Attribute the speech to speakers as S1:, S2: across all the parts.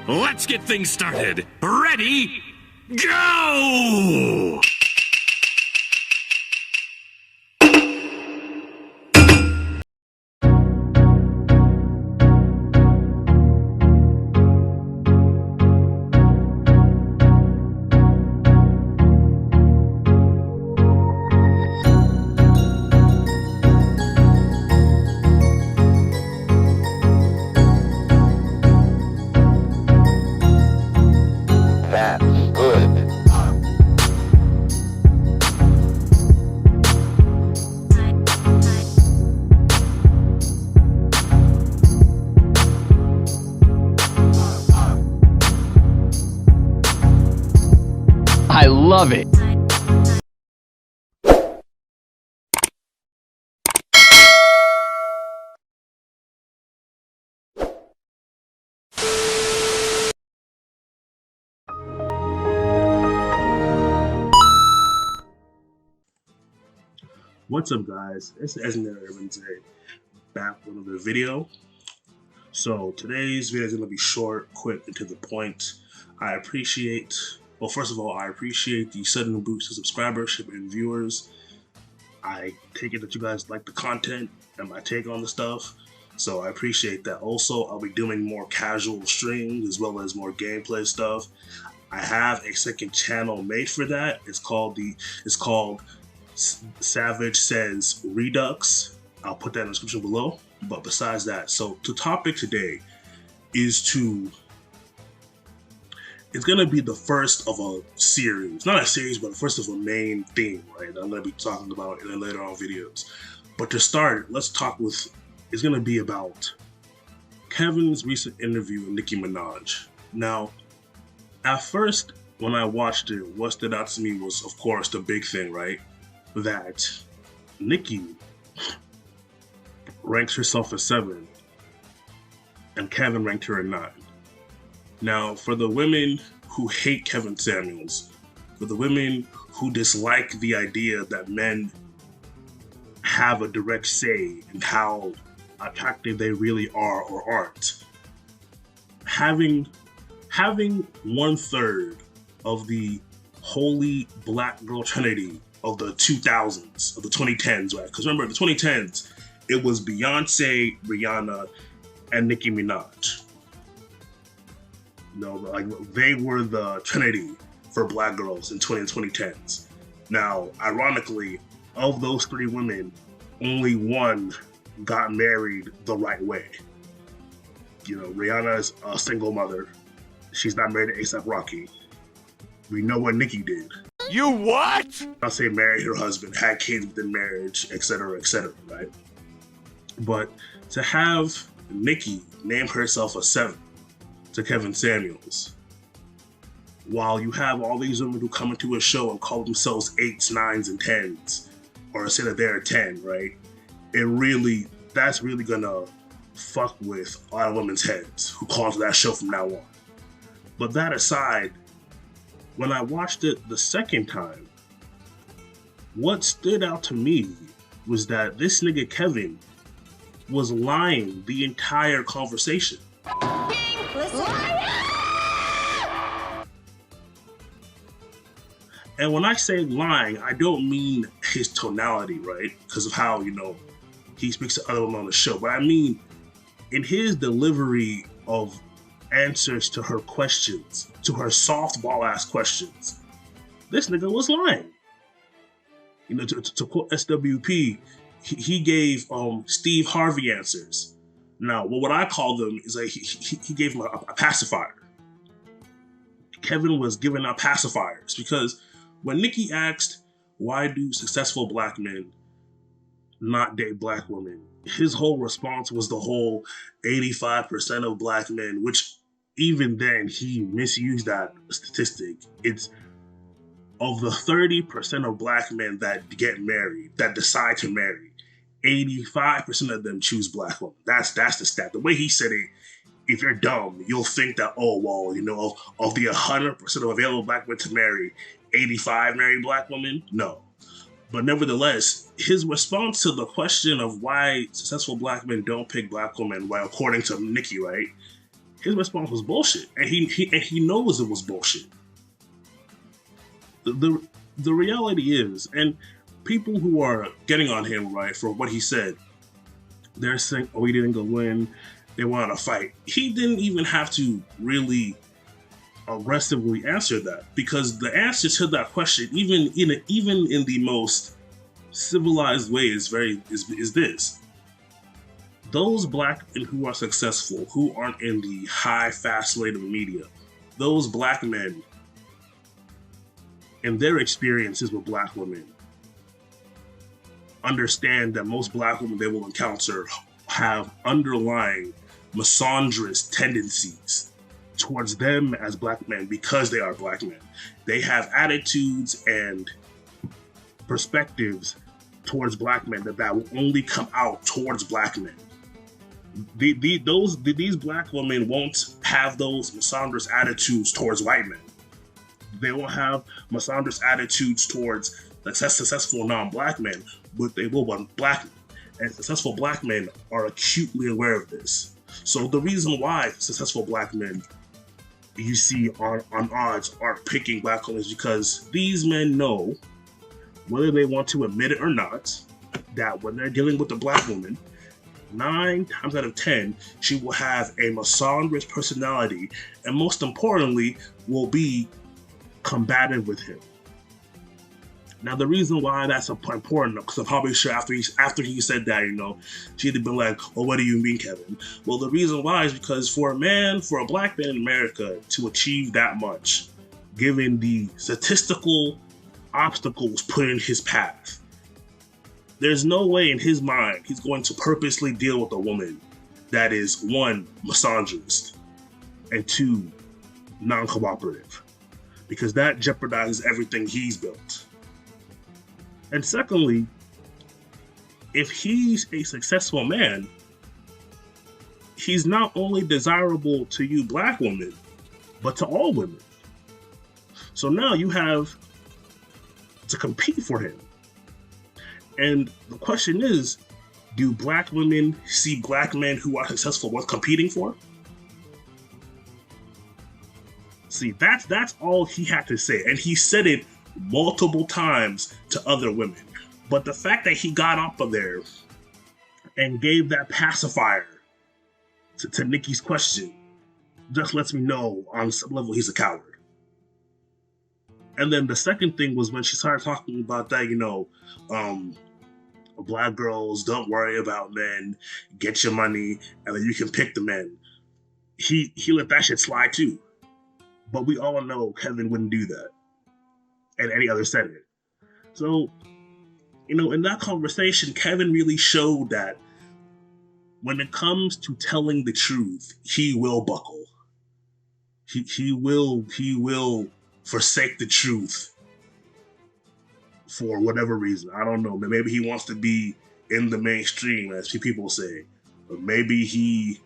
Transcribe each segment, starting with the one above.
S1: let's get things started. Ready? Go!
S2: I love it.
S3: What's up, guys? It's Arinze back with another video. So today's video is going to be short, quick, and to the point. First of all, I appreciate the sudden boost to subscribership and viewers. I take it that you guys like the content and my take on the stuff, so I appreciate that. Also, I'll be doing more casual streams as well as more gameplay stuff. I have a second channel made for that. It's called Savage Says Redux. I'll put that in the description below. But besides that, so the topic today it's gonna be the first of a series. Not a series, but the first of a main theme, right? I'm gonna be talking about in later on videos. But to start, it's gonna be about Kevin's recent interview with Nicki Minaj. Now, at first, when I watched it, what stood out to me was, of course, the big thing, right? That Nicki ranks herself as 7 and Kevin ranked her at 9. Now, for the women who hate Kevin Samuels, for the women who dislike the idea that men have a direct say in how attractive they really are or aren't, having 1/3 of the holy black girl trinity of the 2000s, of the 2010s, right? Because remember, the 2010s, it was Beyonce, Rihanna, and Nicki Minaj. You know, like, they were the trinity for black girls in 2010s. Now, ironically, of those 3 women, only one got married the right way. You know, Rihanna's a single mother. She's not married to A$AP Rocky. We know what Nicki did.
S1: You what?
S3: I'll say married her husband, had kids within marriage, etc., right? But to have Nicki name herself a 7 to Kevin Samuels, while you have all these women who come into a show and call themselves 8s, 9s, and 10s, or say that they're a 10, right? That's really gonna fuck with a lot of women's heads who call into that show from now on. But that aside, when I watched it the second time, what stood out to me was that this nigga Kevin was lying the entire conversation. And when I say lying, I don't mean his tonality, right? Because of how, he speaks to other women on the show. But I mean, in his delivery of answers to her questions, to her softball-ass questions, this nigga was lying. To quote SWP, he gave Steve Harvey answers. Now, what I call them is like he gave him a pacifier. Kevin was giving out pacifiers because when Nicki asked, why do successful black men not date black women, his whole response was the whole 85% of black men, which even then he misused that statistic. It's of the 30% of black men that get married, that decide to marry, 85% of them choose black women. That's the stat. The way he said it, if you're dumb, you'll think that, of the 100% of available black men to marry, 85 marry black women? No. But nevertheless, his response to the question of why successful black men don't pick black women, well, according to Nicki, right? his response was bullshit, and he knows it was bullshit. The reality is, and people who are getting on him, right, for what he said, they're saying, oh, he didn't go win, they wanted to fight. He didn't even have to really aggressively answer that, because the answer to that question, even in the most civilized way, is this. Those black men who are successful, who aren't in the high, fast lane of media, those black men, in their experiences with black women, understand that most black women they will encounter have underlying misandrous tendencies towards them as black men because they are black men. They have attitudes and perspectives towards black men that will only come out towards black men. These black women won't have those misandrous attitudes towards white men. They won't have misandrous attitudes towards successful non-black men, but they will want black men. And successful black men are acutely aware of this. So the reason why successful black men you see on odds aren't picking black women is because these men know, whether they want to admit it or not, that when they're dealing with a black woman, 9 times out of 10, she will have a misandrous personality, and most importantly, will be combative with him. Now, the reason why that's important, because I'm probably sure after he said that, she'd have been like, "Oh, what do you mean, Kevin?" Well, the reason why is because for a black man in America to achieve that much, given the statistical obstacles put in his path, there's no way in his mind he's going to purposely deal with a woman that is, 1, misogynist, and 2, non-cooperative, because that jeopardizes everything he's built. And secondly, if he's a successful man, he's not only desirable to you black women, but to all women. So now you have to compete for him. And the question is, do black women see black men who are successful worth competing for? See, that's all he had to say. And he said it multiple times to other women. But the fact that he got up there and gave that pacifier to Nikki's question just lets me know on some level he's a coward. And then the second thing was when she started talking about that, black girls, don't worry about men, get your money, and then you can pick the men. He let that shit slide too. But we all know Kevin wouldn't do that in any other setting. So, in that conversation, Kevin really showed that when it comes to telling the truth, he will buckle. He will forsake the truth for whatever reason. I don't know. Maybe he wants to be in the mainstream, as people say. Or maybe he,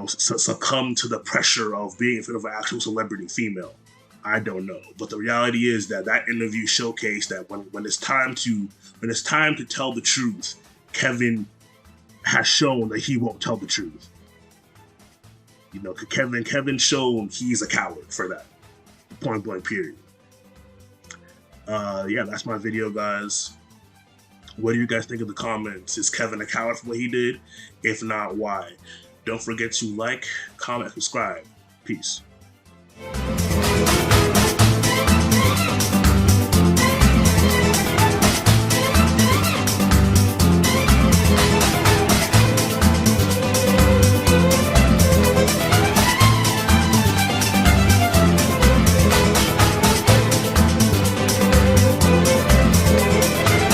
S3: succumb to the pressure of being in front of an actual celebrity female. I don't know. But the reality is that interview showcased that when it's time to tell the truth, Kevin has shown that he won't tell the truth. Kevin shown he's a coward for that. Point blank, period. That's my video, guys. What do you guys think in the comments? Is Kevin a coward for what he did? If not, why? Don't forget to like, comment, subscribe. Peace.